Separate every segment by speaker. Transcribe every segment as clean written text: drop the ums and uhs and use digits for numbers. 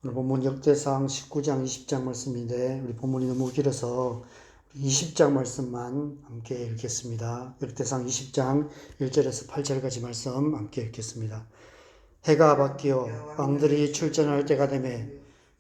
Speaker 1: 오늘 본문 역대상 19장 20장 말씀인데 우리 본문이 너무 길어서 20장 말씀만 함께 읽겠습니다. 역대상 20장 1절에서 8절까지 말씀 함께 읽겠습니다. 해가 바뀌어 왕들이 출전할 때가 되매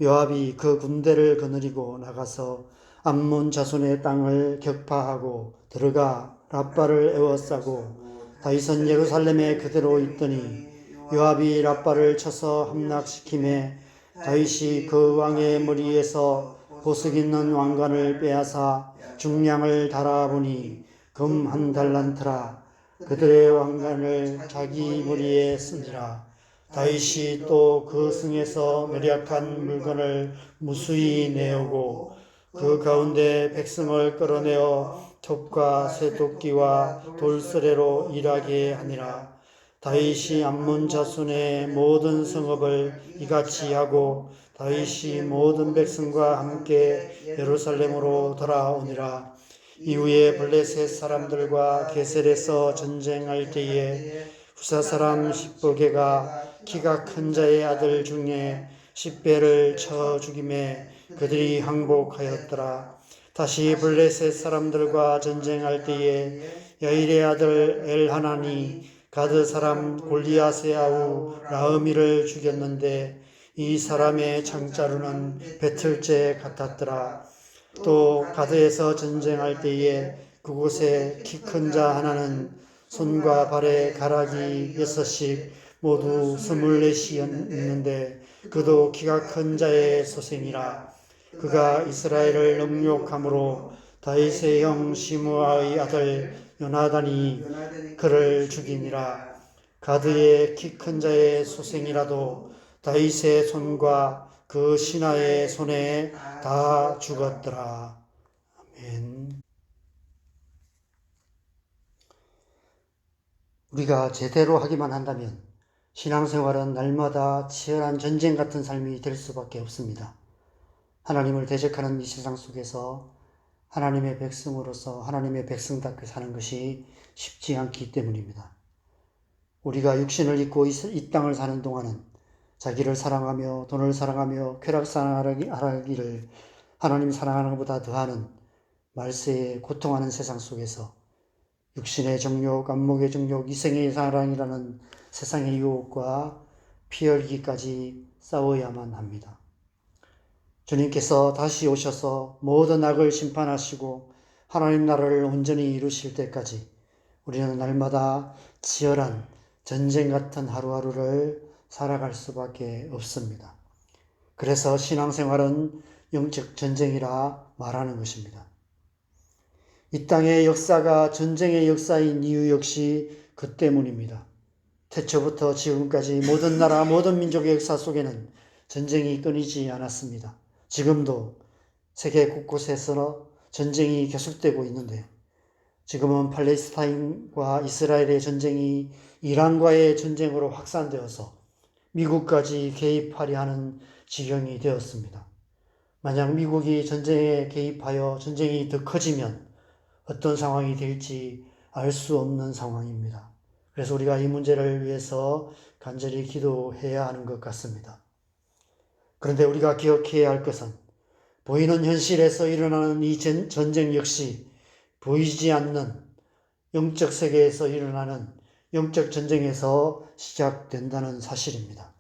Speaker 1: 요압이 그 군대를 거느리고 나가서 암몬 자손의 땅을 격파하고 들어가 랍바를 에워싸고 다윗은 예루살렘에 그대로 있더니 요압이 랍바를 쳐서 함락시키매 다윗이 그 왕의 머리에서 보석 있는 왕관을 빼앗아 중량을 달아보니 금 한 달란트라. 그들의 왕관을 자기 머리에 쓰니라. 다윗이 또 그 승에서 매력한 물건을 무수히 내오고 그 가운데 백성을 끌어내어 톱과 쇠도끼와 돌수레로 일하게 하니라. 다윗이 암몬 자손의 모든 성읍을 이같이 하고 다윗이 모든 백성과 함께 예루살렘으로 돌아오니라. 이후에 블레셋 사람들과 게셀에서 전쟁할 때에 후사 사람 십보게가 키가 큰 자의 아들 중에 십배를 쳐 죽임에 그들이 항복하였더라. 다시 블레셋 사람들과 전쟁할 때에 야일의 아들 엘하나니 가드 사람 골리앗의 아우 라흐미를 죽였는데 이 사람의 창자루는 배틀째 같았더라. 또 가드에서 전쟁할 때에 그곳에 키 큰 자 하나는 손과 발에 가락이 6씩 모두 24이었는데 그도 키가 큰 자의 소생이라. 그가 이스라엘을 능욕함으로 다윗의 형 시므아의 아들 요나단이 그를 죽이니라. 가드의 키 큰 자의 소생이라도 다윗의 손과 그 신하의 손에 다 죽었더라. 아멘. 우리가 제대로 하기만 한다면 신앙생활은 날마다 치열한 전쟁 같은 삶이 될 수밖에 없습니다. 하나님을 대적하는 이 세상 속에서 하나님의 백성으로서 하나님의 백성답게 사는 것이 쉽지 않기 때문입니다. 우리가 육신을 입고 이 땅을 사는 동안은 자기를 사랑하며 돈을 사랑하며 쾌락사랑하기를 하나님 사랑하는 것보다 더하는 말세에 고통하는 세상 속에서 육신의 정욕, 안목의 정욕, 이생의 사랑이라는 세상의 유혹과 피흘기까지 싸워야만 합니다. 주님께서 다시 오셔서 모든 악을 심판하시고 하나님 나라를 온전히 이루실 때까지 우리는 날마다 치열한 전쟁 같은 하루하루를 살아갈 수밖에 없습니다. 그래서 신앙생활은 영적 전쟁이라 말하는 것입니다. 이 땅의 역사가 전쟁의 역사인 이유 역시 그 때문입니다. 태초부터 지금까지 모든 나라, 모든 민족의 역사 속에는 전쟁이 끊이지 않았습니다. 지금도 세계 곳곳에서 전쟁이 계속되고 있는데요. 지금은 팔레스타인과 이스라엘의 전쟁이 이란과의 전쟁으로 확산되어서 미국까지 개입하려 하는 지경이 되었습니다. 만약 미국이 전쟁에 개입하여 전쟁이 더 커지면 어떤 상황이 될지 알 수 없는 상황입니다. 그래서 우리가 이 문제를 위해서 간절히 기도해야 하는 것 같습니다. 그런데 우리가 기억해야 할 것은 보이는 현실에서 일어나는 이 전쟁 역시 보이지 않는 영적 세계에서 일어나는 영적 전쟁에서 시작된다는 사실입니다.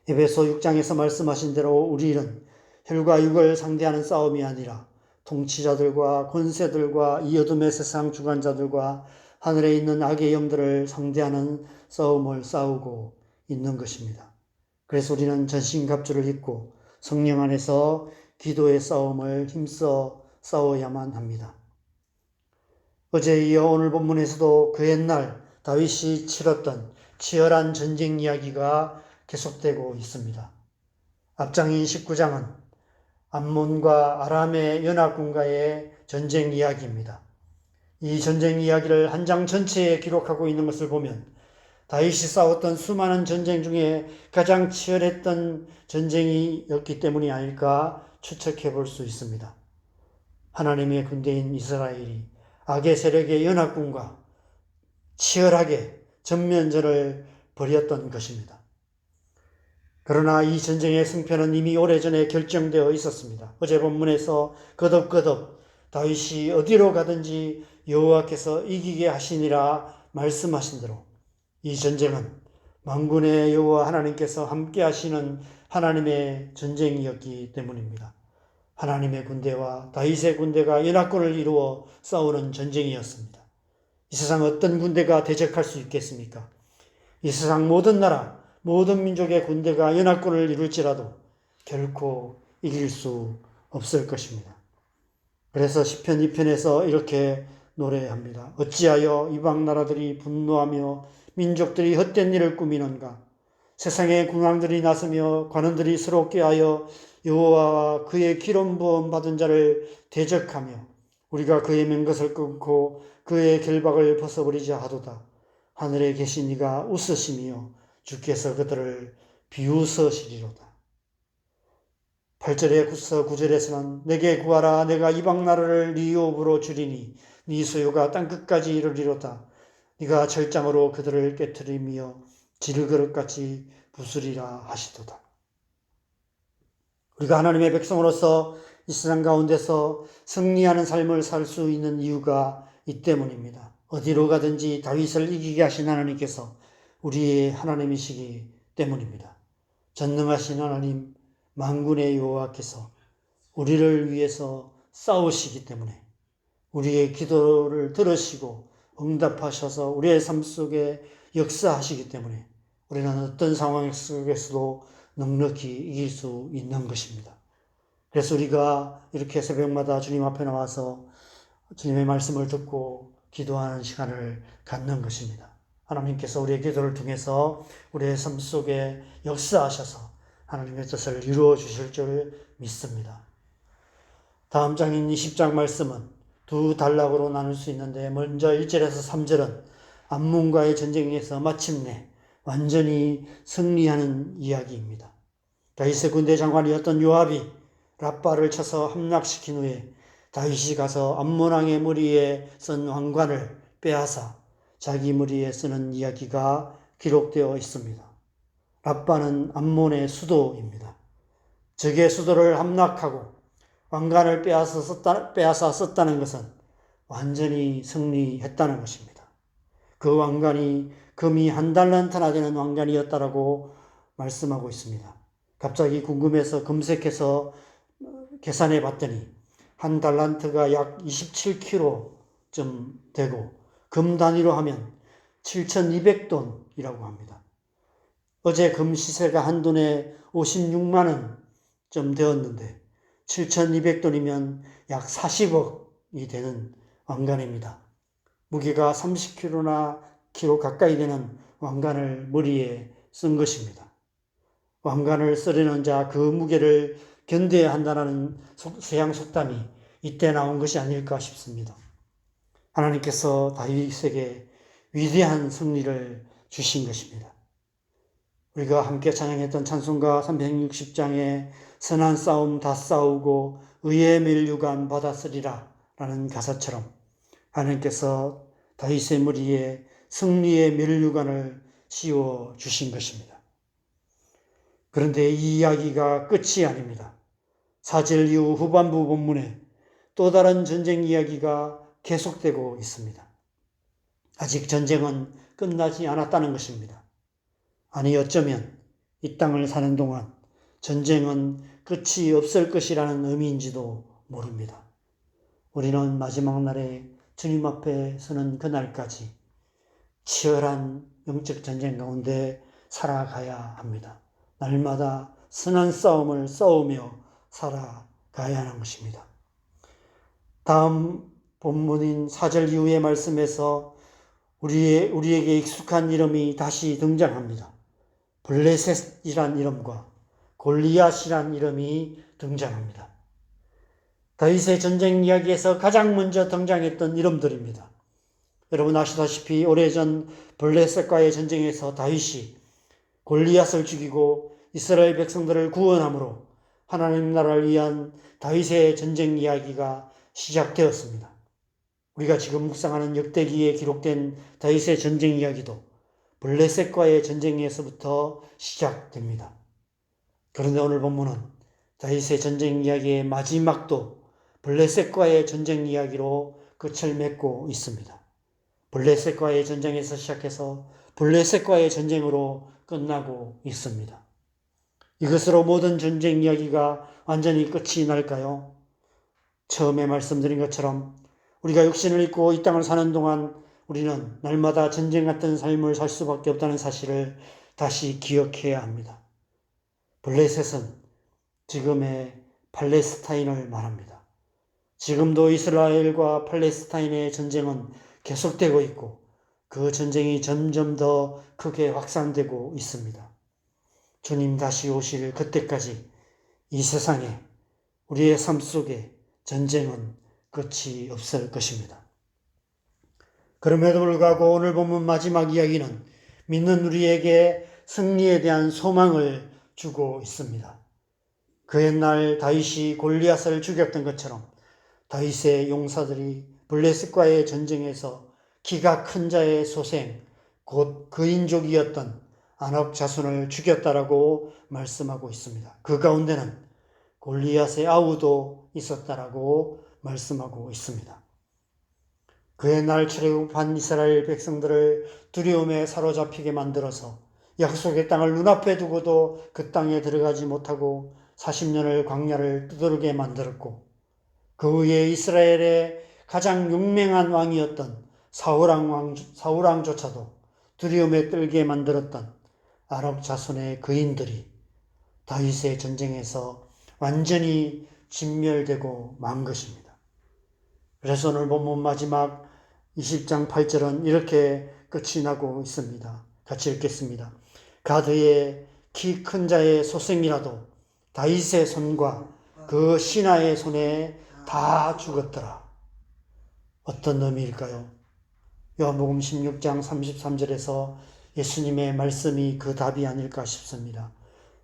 Speaker 1: 에베소 6장에서 말씀하신 대로 우리는 혈과 육을 상대하는 싸움이 아니라 통치자들과 권세들과 이 어둠의 세상 주관자들과 하늘에 있는 악의 영들을 상대하는 싸움을 싸우고 있는 것입니다. 그래서 우리는 전신갑주를 입고 성령 안에서 기도의 싸움을 힘써 싸워야만 합니다. 어제 이어 오늘 본문에서도 그 옛날 다윗이 치렀던 치열한 전쟁 이야기가 계속되고 있습니다. 앞장인 19장은 암몬과 아람의 연합군과의 전쟁 이야기입니다. 이 전쟁 이야기를 한 장 전체에 기록하고 있는 것을 보면 다윗이 싸웠던 수많은 전쟁 중에 가장 치열했던 전쟁이었기 때문이 아닐까 추측해 볼 수 있습니다. 하나님의 군대인 이스라엘이 악의 세력의 연합군과 치열하게 전면전을 벌였던 것입니다. 그러나 이 전쟁의 승패는 이미 오래전에 결정되어 있었습니다. 어제 본문에서 거듭거듭 다윗이 어디로 가든지 여호와께서 이기게 하시니라 말씀하신 대로 이 전쟁은 만군의 여호와 하나님께서 함께 하시는 하나님의 전쟁이었기 때문입니다. 하나님의 군대와 다윗의 군대가 연합군을 이루어 싸우는 전쟁이었습니다. 이 세상 어떤 군대가 대적할 수 있겠습니까? 이 세상 모든 나라, 모든 민족의 군대가 연합군을 이룰지라도 결코 이길 수 없을 것입니다. 그래서 시편 2편에서 이렇게 노래합니다. 어찌하여 이방 나라들이 분노하며 민족들이 헛된 일을 꾸미는가? 세상의 군왕들이 나서며 관원들이 서로 꾀하여 여호와와 그의 기름 부음 받은 자를 대적하며 우리가 그의 맹것을 끊고 그의 결박을 벗어버리자 하도다. 하늘에 계신 이가 웃으시며 주께서 그들을 비웃으시리로다. 8절에서 9절에서는 내게 구하라 내가 이방 나라를 네 유업으로 주리니 네 소유가 땅끝까지 이르리로다. 네가 철장으로 그들을 깨뜨리며 질그릇같이 부수리라 하시도다. 우리가 하나님의 백성으로서 이 세상 가운데서 승리하는 삶을 살 수 있는 이유가 이 때문입니다. 어디로 가든지 다윗을 이기게 하신 하나님께서 우리의 하나님이시기 때문입니다. 전능하신 하나님 만군의 여호와께서 우리를 위해서 싸우시기 때문에 우리의 기도를 들으시고 응답하셔서 우리의 삶 속에 역사하시기 때문에 우리는 어떤 상황 속에서도 넉넉히 이길 수 있는 것입니다. 그래서 우리가 이렇게 새벽마다 주님 앞에 나와서 주님의 말씀을 듣고 기도하는 시간을 갖는 것입니다. 하나님께서 우리의 기도를 통해서 우리의 삶 속에 역사하셔서 하나님의 뜻을 이루어 주실 줄 믿습니다. 다음 장인 20장 말씀은 두 단락으로 나눌 수 있는데 먼저 1절에서 3절은 암몬과의 전쟁에서 마침내 완전히 승리하는 이야기입니다. 다윗의 군대 장관이었던 요압이 랍바를 쳐서 함락시킨 후에 다윗이 가서 암몬 왕의 머리에 쓴 왕관을 빼앗아 자기 머리에 쓰는 이야기가 기록되어 있습니다. 랍바는 암몬의 수도입니다. 적의 수도를 함락하고 왕관을 빼앗아 썼다는 것은 완전히 승리했다는 것입니다. 그 왕관이 금이 1달란트나 되는 왕관이었다라고 말씀하고 있습니다. 갑자기 궁금해서 검색해서 계산해 봤더니 1달란트가 약 27kg쯤 되고 금 단위로 하면 7,200돈이라고 합니다. 어제 금 시세가 한 돈에 56만 원쯤 되었는데 7,200돈이면 약 40억이 되는 왕관입니다. 무게가 30kg 가까이 되는 왕관을 머리에 쓴 것입니다. 왕관을 쓰려는 자 그 무게를 견뎌야 한다는 서양 속담이 이때 나온 것이 아닐까 싶습니다. 하나님께서 다윗에게 위대한 승리를 주신 것입니다. 우리가 함께 찬양했던 찬송가 360장에 선한 싸움 다 싸우고 의의 면류관 받았으리라 라는 가사처럼 하나님께서 다윗의 머리에 승리의 면류관을 씌워 주신 것입니다. 그런데 이 이야기가 끝이 아닙니다. 4절 이후 후반부 본문에 또 다른 전쟁 이야기가 계속되고 있습니다. 아직 전쟁은 끝나지 않았다는 것입니다. 아니 어쩌면 이 땅을 사는 동안 전쟁은 끝이 없을 것이라는 의미인지도 모릅니다. 우리는 마지막 날에 주님 앞에 서는 그날까지 치열한 영적 전쟁 가운데 살아가야 합니다. 날마다 선한 싸움을 싸우며 살아가야 하는 것입니다. 다음 본문인 4절 이후의 말씀에서 우리에게 익숙한 이름이 다시 등장합니다. 블레셋이란 이름과 골리앗이란 이름이 등장합니다. 다윗의 전쟁 이야기에서 가장 먼저 등장했던 이름들입니다. 여러분 아시다시피 오래전 블레셋과의 전쟁에서 다윗이 골리앗을 죽이고 이스라엘 백성들을 구원함으로 하나님 나라를 위한 다윗의 전쟁 이야기가 시작되었습니다. 우리가 지금 묵상하는 역대기에 기록된 다윗의 전쟁 이야기도 블레셋과의 전쟁에서부터 시작됩니다. 그런데 오늘 본문은 다윗의 전쟁 이야기의 마지막도 블레셋과의 전쟁 이야기로 끝을 맺고 있습니다. 블레셋과의 전쟁에서 시작해서 블레셋과의 전쟁으로 끝나고 있습니다. 이것으로 모든 전쟁 이야기가 완전히 끝이 날까요? 처음에 말씀드린 것처럼 우리가 육신을 입고 이 땅을 사는 동안 우리는 날마다 전쟁 같은 삶을 살 수밖에 없다는 사실을 다시 기억해야 합니다. 블레셋은 지금의 팔레스타인을 말합니다. 지금도 이스라엘과 팔레스타인의 전쟁은 계속되고 있고 그 전쟁이 점점 더 크게 확산되고 있습니다. 주님 다시 오실 그때까지 이 세상에 우리의 삶 속에 전쟁은 끝이 없을 것입니다. 그럼에도 불구하고 오늘 본문 마지막 이야기는 믿는 우리에게 승리에 대한 소망을 주고 있습니다. 그 옛날 다윗이 골리앗을 죽였던 것처럼 다윗의 용사들이 블레셋과의 전쟁에서 키가 큰 자의 소생, 곧 그인족이었던 아낙 자손을 죽였다라고 말씀하고 있습니다. 그 가운데는 골리앗의 아우도 있었다라고 말씀하고 있습니다. 그의 날 출애굽한 이스라엘 백성들을 두려움에 사로잡히게 만들어서 약속의 땅을 눈앞에 두고도 그 땅에 들어가지 못하고 40년을 광야를 떠돌게 만들었고 그 후에 이스라엘의 가장 용맹한 왕이었던 사울왕조차도 두려움에 떨게 만들었던 아랍 자손의 그인들이 다윗의 전쟁에서 완전히 진멸되고 만 것입니다. 그래서 오늘 본문 마지막 20장 8절은 이렇게 끝이 나고 있습니다. 같이 읽겠습니다. 가드의 키 큰 자의 소생이라도 다윗의 손과 그 신하의 손에 다 죽었더라. 어떤 의미일까요? 요한복음 16장 33절에서 예수님의 말씀이 그 답이 아닐까 싶습니다.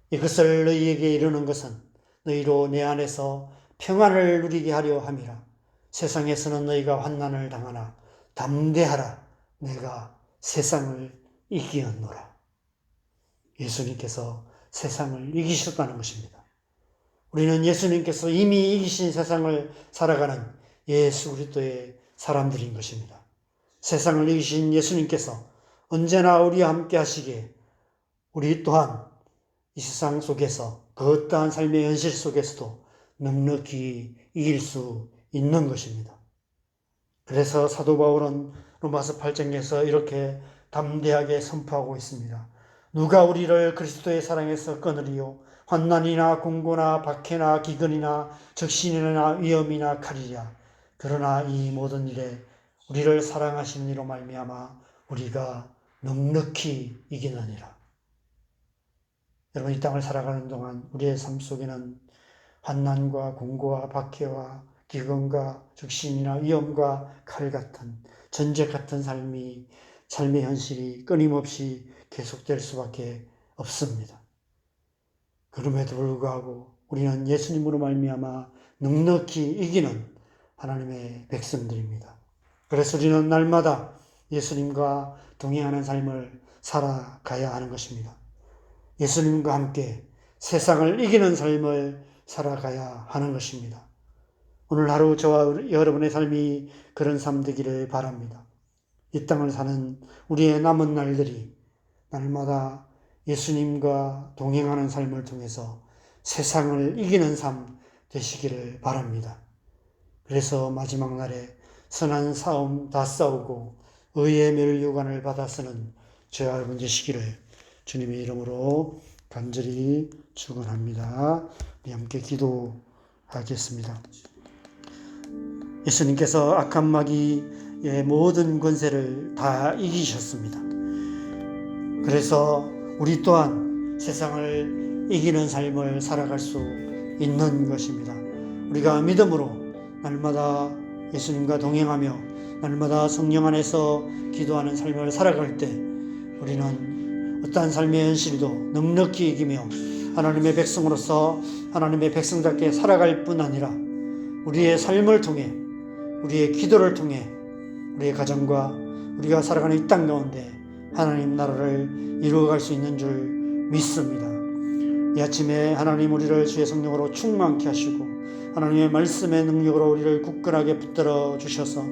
Speaker 1: 이것을 너희에게 이르는 것은 너희로 내 안에서 평안을 누리게 하려 함이라. 세상에서는 너희가 환난을 당하나 담대하라. 내가 세상을 이기었노라. 예수님께서 세상을 이기셨다는 것입니다. 우리는 예수님께서 이미 이기신 세상을 살아가는 예수 그리스도의 사람들인 것입니다. 세상을 이기신 예수님께서 언제나 우리와 함께 하시기에 우리 또한 이 세상 속에서 그 어떠한 삶의 현실 속에서도 넉넉히 이길 수 있는 것입니다. 그래서 사도 바울은 로마서 8장에서 이렇게 담대하게 선포하고 있습니다. 누가 우리를 그리스도의 사랑에서 끊으리요? 환난이나 공고나 박해나 기근이나 적신이나 위험이나 칼이랴. 그러나 이 모든 일에 우리를 사랑하시는 이로 말미암아 우리가 넉넉히 이기느니라. 여러분, 이 땅을 살아가는 동안 우리의 삶 속에는 환난과 공고와 박해와 기근과 적신이나 위험과 칼 같은 전쟁 같은 삶의 현실이 끊임없이 계속될 수밖에 없습니다. 그럼에도 불구하고 우리는 예수님으로 말미암아 넉넉히 이기는 하나님의 백성들입니다. 그래서 우리는 날마다 예수님과 동행하는 삶을 살아가야 하는 것입니다. 예수님과 함께 세상을 이기는 삶을 살아가야 하는 것입니다. 오늘 하루 저와 여러분의 삶이 그런 삶 되기를 바랍니다. 이 땅을 사는 우리의 남은 날들이 날마다 예수님과 동행하는 삶을 통해서 세상을 이기는 삶 되시기를 바랍니다. 그래서 마지막 날에 선한 싸움 다 싸우고 의의 멸류관을 받아 쓰는 저와 여러분 되시기를 주님의 이름으로 간절히 축원합니다. 우리 함께 기도하겠습니다. 예수님께서 악한 마귀의 모든 권세를 다 이기셨습니다. 그래서 우리 또한 세상을 이기는 삶을 살아갈 수 있는 것입니다. 우리가 믿음으로 날마다 예수님과 동행하며 날마다 성령 안에서 기도하는 삶을 살아갈 때 우리는 어떠한 삶의 현실도 넉넉히 이기며 하나님의 백성으로서 하나님의 백성답게 살아갈 뿐 아니라 우리의 삶을 통해 우리의 기도를 통해 우리의 가정과 우리가 살아가는 이 땅 가운데 하나님 나라를 이루어갈 수 있는 줄 믿습니다. 이 아침에 하나님 우리를 주의 성령으로 충만케 하시고 하나님의 말씀의 능력으로 우리를 굳건하게 붙들어 주셔서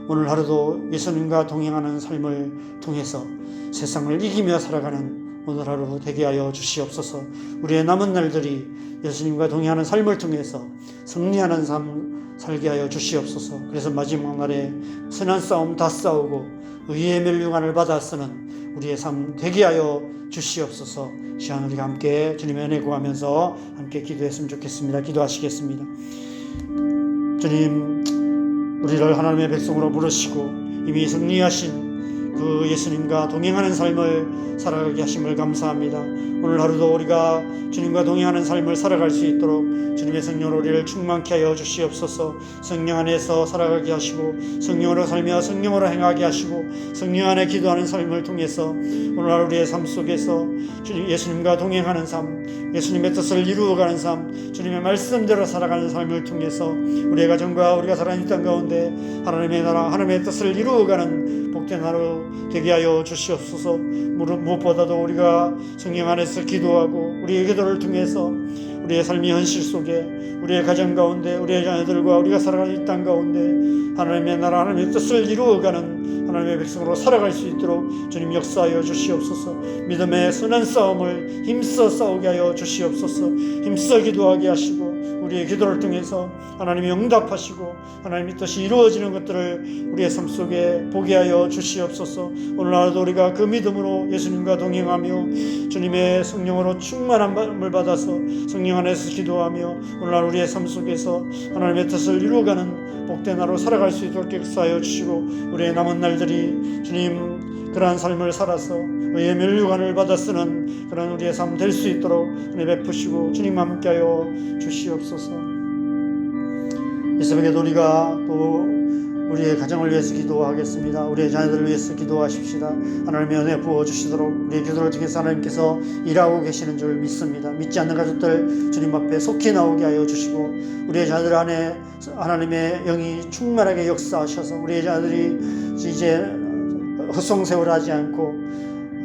Speaker 1: 오늘 하루도 예수님과 동행하는 삶을 통해서 세상을 이기며 살아가는 오늘 하루 되게 하여 주시옵소서. 우리의 남은 날들이 예수님과 동행하는 삶을 통해서 승리하는 삶 살게 하여 주시옵소서. 그래서 마지막 날에 선한 싸움 다 싸우고 의의 멸류관을 받아 쓰는 우리의 삶 되게 하여 주시옵소서. 시간 우리가 함께 주님의 은혜 구하면서 함께 기도했으면 좋겠습니다. 기도하시겠습니다. 주님, 우리를 하나님의 백성으로 부르시고 이미 승리하신 그 예수님과 동행하는 삶을 살아가게 하심을 감사합니다. 오늘 하루도 우리가 주님과 동행하는 삶을 살아갈 수 있도록 주님의 성령으로 우리를 충만케 하여 주시옵소서. 성령 안에서 살아가게 하시고 성령으로 살며 성령으로 행하게 하시고 성령 안에 기도하는 삶을 통해서 오늘 하루 우리의 삶 속에서 주님 예수님과 동행하는 삶, 예수님의 뜻을 이루어가는 삶, 주님의 말씀대로 살아가는 삶을 통해서 우리의 가정과 우리가 살아가는 땅 가운데 하나님의 나라, 하나님의 뜻을 이루어가는 복된 하루 되게 하여 주시옵소서. 무엇보다도 우리가 성령 안에서 기도하고 우리의 기도를 통해서 우리의 삶의 현실 속에 우리의 가정 가운데 우리의 자녀들과 우리가 살아가는 이 땅 가운데 하나님의 나라, 하나님의 뜻을 이루어가는 하나님의 백성으로 살아갈 수 있도록 주님 역사하여 주시옵소서. 믿음의 선한 싸움을 힘써 싸우게 하여 주시옵소서. 힘써 기도하게 하시고 우리의 기도를 통해서 하나님이 응답하시고 하나님의 뜻이 이루어지는 것들을 우리의 삶 속에 보게 하여 주시옵소서. 오늘 하루도 우리가 그 믿음으로 예수님과 동행하며 주님의 성령으로 충만함을 받아서 성령 안에서 기도하며 오늘 하루 우리의 삶 속에서 하나님의 뜻을 이루어가는 복된 하루 살아갈 수 있도록 역사하여 주시고 우리의 남은 날들이 주님 그러한 삶을 살아서 의의 멸류관을 받아 쓰는 그런 우리의 삶 될 수 있도록 은혜 베푸시고 주님 함께하여 주시옵소서. 이 새벽에도 우리가 또 우리의 가정을 위해서 기도하겠습니다. 우리의 자녀들을 위해서 기도하십시다. 하나님의 은혜 부어주시도록 우리의 기도를 통해서 하나님께서 일하고 계시는 줄 믿습니다. 믿지 않는 가족들 주님 앞에 속히 나오게 하여 주시고 우리의 자녀들 안에 하나님의 영이 충만하게 역사하셔서 우리의 자녀들이 이제 헛송세월하지 않고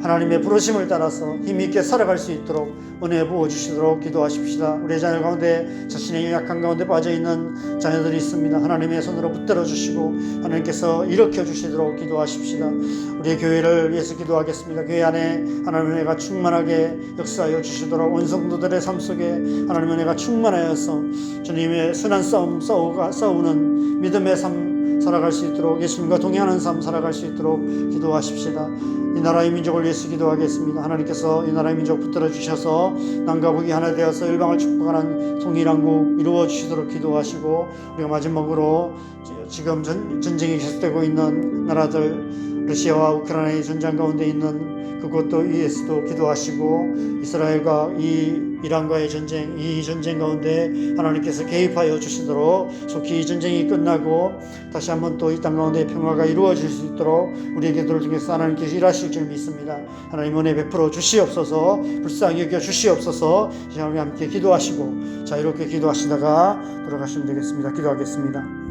Speaker 1: 하나님의 부르심을 따라서 힘있게 살아갈 수 있도록 은혜 부어주시도록 기도하십시다. 우리의 자녀 가운데 자신의 약한 가운데 빠져있는 자녀들이 있습니다. 하나님의 손으로 붙들어 주시고 하나님께서 일으켜 주시도록 기도하십시다. 우리의 교회를 위해서 기도하겠습니다. 교회 안에 하나님의 은혜가 충만하게 역사하여 주시도록 온 성도들의 삶 속에 하나님의 은혜가 충만하여서 주님의 선한 싸움 싸우는 믿음의 삶 살아갈 수 있도록 예수님과 동행하는 삶 살아갈 수 있도록 기도하십시다. 이 나라의 민족을 위해서 기도하겠습니다. 하나님께서 이 나라의 민족 붙들어 주셔서 남과 북이 하나 되어서 열방을 축복하는 통일한 국 이루어 주시도록 기도하시고 우리가 마지막으로 지금 전쟁이 계속되고 있는 나라들 러시아와 우크라이나의 전쟁 가운데 있는 그것도 위해서도 기도하시고 이스라엘과 이란과의 전쟁, 이 전쟁 가운데 하나님께서 개입하여 주시도록 속히 이 전쟁이 끝나고 다시 한번 또 이 땅 가운데 평화가 이루어질 수 있도록 우리의 기도를 통해서 하나님께서 일하실 줄 믿습니다. 하나님 은혜 베풀어 주시옵소서. 불쌍히 여겨 주시옵소서. 이 시간 우리 함께 기도하시고 자유롭게 기도하시다가 돌아가시면 되겠습니다. 기도하겠습니다.